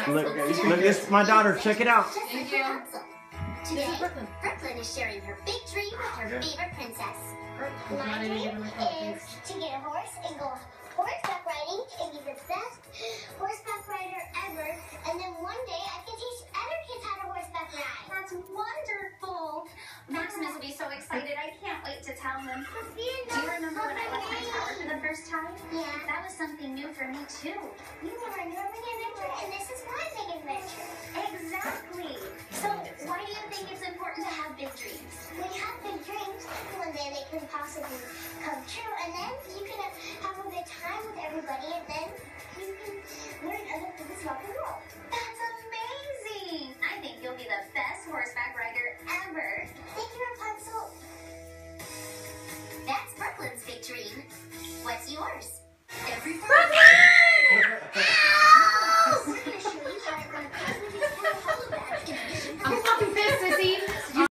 Look, this my daughter. Check it out. Thank you. Today, Brooklyn is sharing her big dream with her favorite princess. My dream is to get a horse and go horseback riding and be the best horseback rider ever. And then one day I can teach other kids how to horseback ride. That's wonderful. Maximus will be so excited. I can't wait to tell him. Do you remember when I left my tower for the first time? Yeah. That was something new for me, too. You are a Norman adventure, and this is my big adventure. Exactly. So, why do you think it's important to have big dreams? When you have big dreams, one day they can possibly come true, and then you can have a good time with everybody, and then you can